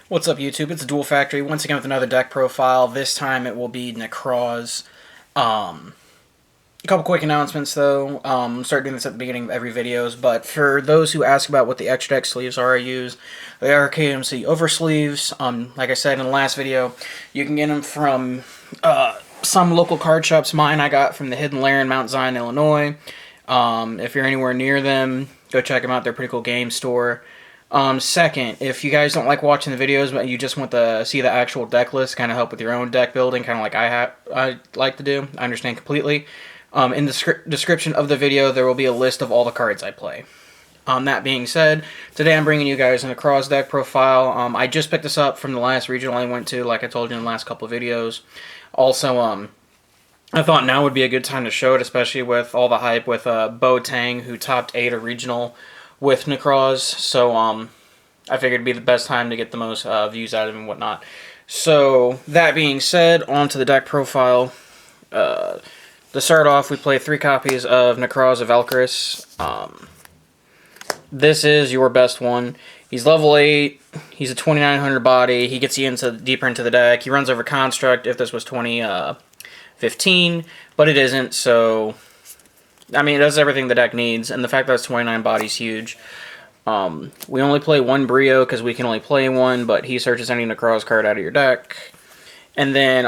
What's up, YouTube? It's Dual Factory once again with another deck profile. This time it will be Nekroz. A couple quick announcements though. Start doing this at the beginning of every videos, but for those who ask about what the extra deck sleeves are I use, they are KMC oversleeves. Like I said in the last video, you can get them from some local card shops. Mine I got from the Hidden Lair in Mount Zion, Illinois. If you're anywhere near them, go check them out. They're a pretty cool game store. Second, if you guys don't like watching the videos, but you just want to see the actual deck list, kind of help with your own deck building, kind of like I like to do, I understand completely. In the description of the video, there will be a list of all the cards I play. That being said, today I'm bringing you guys a Nekroz deck profile. I just picked this up from the last regional I went to, like I told you in the last couple of videos. Also, I thought now would be a good time to show it, especially with all the hype with Bo Tang, who topped 8 a regional with Nekroz, so I figured it'd be the best time to get the most views out of him and whatnot. So, that being said, on to the deck profile. To start off, we play 3 copies of Nekroz Of Valkyrus. This is your best one. He's level 8, he's a 2900 body, he gets you deeper into the deck. He runs over Construct if this was 2015, but it isn't, so I mean, it does everything the deck needs, and the fact that it's 29 bodies huge. We only play one Brio because we can only play one, but he searches any Nekroz card out of your deck. And then,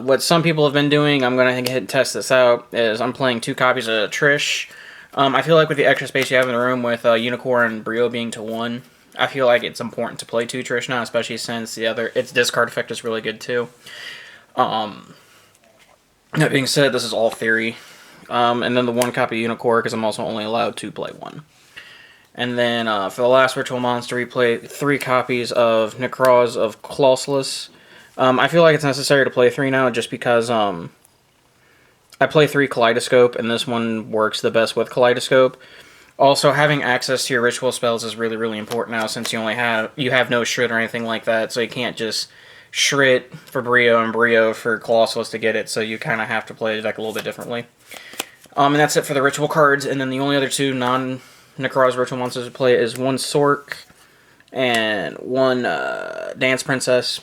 what some people have been doing, I'm going to go ahead and test this out, is I'm playing 2 copies of Trish. I feel like with the extra space you have in the room with Unicore and Brio being to 1, I feel like it's important to play 2 Trish now, especially since its discard effect is really good too. That being said, this is all theory. And then the 1 copy Unicore, because I'm also only allowed to play 1. And then for the last Ritual Monster, we play 3 copies of Nekroz Of Clausolas. I feel like it's necessary to play 3 now, just because I play 3 Kaleidoscope, and this one works the best with Kaleidoscope. Also, having access to your ritual spells is really, really important now, since you have no Shred or anything like that, so you can't just Shred for Brio and Brio for Clausolas to get it, so you kind of have to play the deck a little bit differently. And that's it for the ritual cards, and then the only other 2 non-Nekroz ritual monsters to play is 1 Sorc and 1 Dance Princess.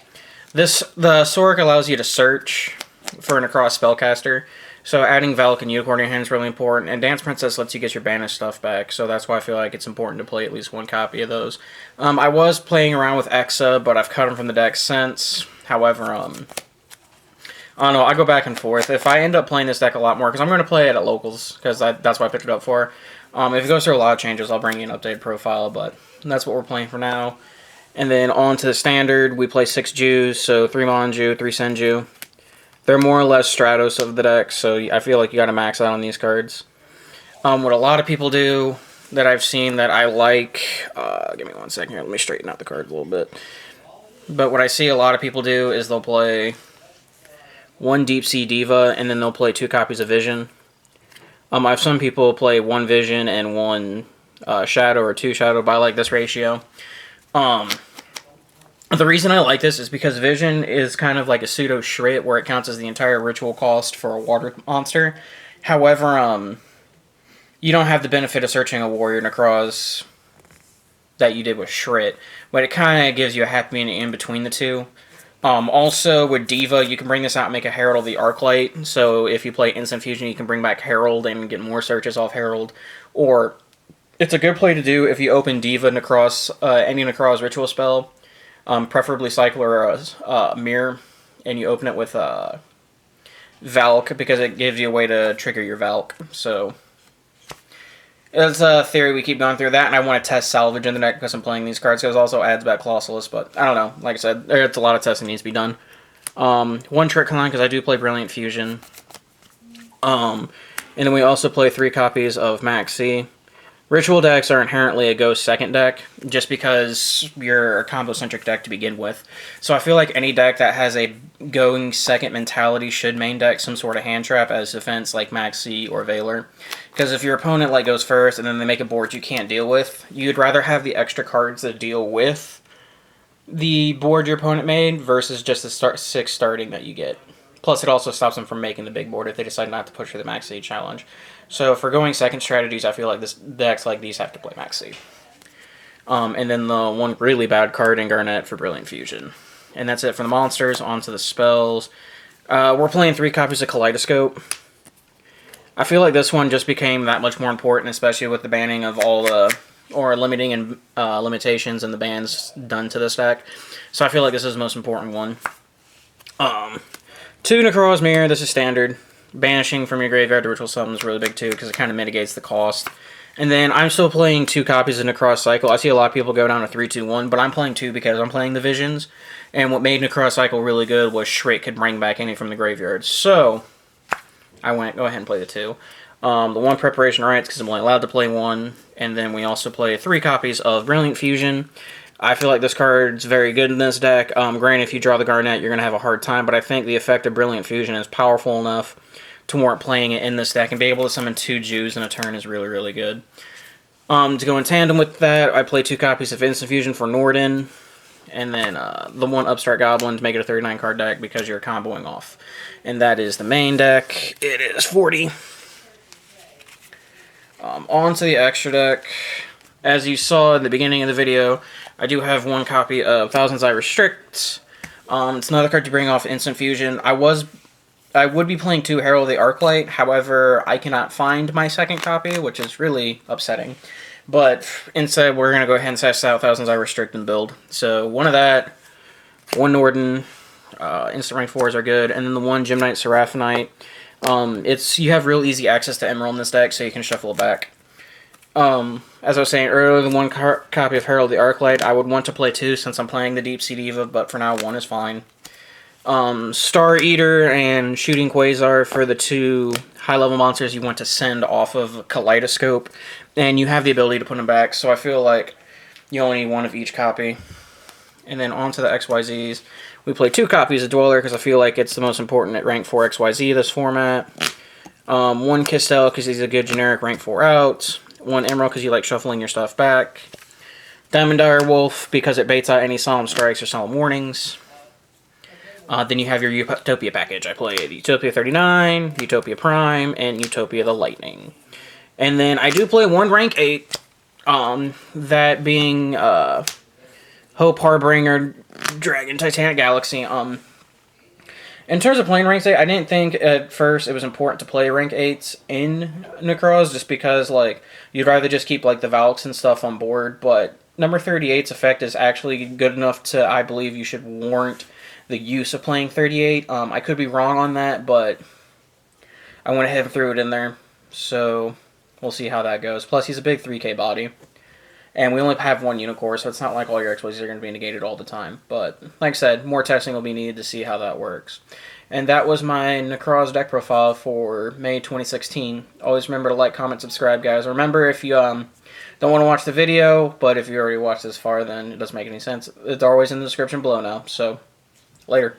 The Sorc allows you to search for a Nekroz spellcaster, so adding Valk and Unicorn in your hand is really important, and Dance Princess lets you get your banished stuff back, so that's why I feel like it's important to play at least 1 copy of those. I was playing around with Exa, but I've cut them from the deck since. However, I don't know, I go back and forth. If I end up playing this deck a lot more, because I'm going to play it at locals, because that's what I picked it up for. If it goes through a lot of changes, I'll bring you an updated profile, but that's what we're playing for now. And then on to the standard, we play 6 Jews, so 3 Manju, 3 Senju. They're more or less Stratos of the deck, so I feel like you got to max out on these cards. What a lot of people do that I've seen that I like, give me 1 second here, let me straighten out the cards a little bit. But what I see a lot of people do is they'll play 1 Deep Sea Diva, and then they'll play 2 copies of Vision. I have some people play 1 Vision and 1 Shadow or 2 Shadow, but I like this ratio. The reason I like this is because Vision is kind of like a pseudo Shrit, where it counts as the entire ritual cost for a water monster. However, you don't have the benefit of searching a warrior Nekroz that you did with Shrit, but it kind of gives you a happy medium in between the 2. Also, with Diva, you can bring this out and make a Herald of the Arclight, so if you play Instant Fusion, you can bring back Herald and get more searches off Herald. Or, it's a good play to do if you open Diva Nekroz, any Nekroz ritual spell, preferably Cycle or Mirror, and you open it with Valk, because it gives you a way to trigger your Valk. So, it's a theory, we keep going through that, and I want to test Salvage in the deck because I'm playing these cards, because it also adds back Clausolas, but I don't know, like I said, it's a lot of testing needs to be done. 1 Trick Con, because I do play Brilliant Fusion. And then we also play 3 copies of Maxx. Ritual decks are inherently a go second deck, just because you're a combo-centric deck to begin with. So I feel like any deck that has a going second mentality should main deck some sort of hand trap as defense, like Maxx or Valor. Because if your opponent goes first and then they make a board you can't deal with, you'd rather have the extra cards that deal with the board your opponent made versus just the 6 starting that you get. Plus, it also stops them from making the big board if they decide not to push for the Maxx challenge. So, for going second strategies, I feel like decks like these have to play Maxx. And then the one really bad card in Garnet for Brilliant Fusion. And that's it for the monsters. On to the spells. We're playing 3 copies of Kaleidoscope. I feel like this one just became that much more important, especially with the banning of all the, or limiting and limitations and the bans done to this deck. So I feel like this is the most important one. 2 Nekroz Mirror, this is standard. Banishing from your graveyard to ritual summon is really big too, because it kind of mitigates the cost. And then I'm still playing 2 copies of Nekroz Cycle. I see a lot of people go down to 3-2-1, but I'm playing 2 because I'm playing the Visions. And what made Nekroz Cycle really good was Shrike could bring back any from the graveyard. So I went, go ahead and play the 2. The 1 Preparation of Rites, because I'm only allowed to play 1. And then we also play 3 copies of Brilliant Fusion. I feel like this card's very good in this deck. Granted, if you draw the Garnet, you're going to have a hard time, but I think the effect of Brilliant Fusion is powerful enough to warrant playing it in this deck, and be able to summon 2 Jews in a turn is really, really good. To go in tandem with that, I play 2 copies of Instant Fusion for Norden, and then the 1 Upstart Goblin to make it a 39 card deck because you're comboing off. And that is the main deck. It is 40. On to the extra deck. As you saw in the beginning of the video, I do have 1 copy of Thousands I Restrict. It's another card to bring off Instant Fusion. I would be playing 2 Herald of the Arclight, however, I cannot find my second copy, which is really upsetting. But instead, we're going to go ahead and test out Thousands I Restrict and build. So 1 of that, 1 Norden, instant rank 4s are good, and then the 1 Gem-Knight Seraphinite. You have real easy access to Emerald in this deck, so you can shuffle it back. As I was saying earlier, the 1 copy of Herald of the Arclight, I would want to play 2 since I'm playing the Deep Sea Diva, but for now 1 is fine. Star Eater and Shooting Quasar for the 2 high-level monsters you want to send off of Kaleidoscope, and you have the ability to put them back, so I feel like you only need 1 of each copy. And then on to the XYZs. We play 2 copies of Dweller because I feel like it's the most important at rank 4 XYZ this format. 1 Castel because he's a good generic rank 4 out. 1 Emerald because you like shuffling your stuff back. Diamond Dire Wolf because it baits out any Solemn Strikes or Solemn Warnings. Then you have your Utopia package. I played Utopia 39, Utopia Prime, and Utopia the Lightning. And then I do play 1 rank 8, that being Hope Harbinger, Dragon Titanic Galaxy. In terms of playing rank 8, I didn't think at first it was important to play rank 8s in Nekroz, just because like you'd rather just keep like the Valks and stuff on board, but number 38's effect is actually good enough to, I believe you should warrant the use of playing 38. I could be wrong on that, but I went ahead and threw it in there. So we'll see how that goes. Plus, he's a big 3K body. And we only have 1 Unicore, so it's not like all your XYZs are going to be negated all the time. But, like I said, more testing will be needed to see how that works. And that was my Nekroz deck profile for May 2016. Always remember to like, comment, subscribe, guys. Remember, if you don't want to watch the video, but if you already watched this far, then it doesn't make any sense. It's always in the description below now. So, later.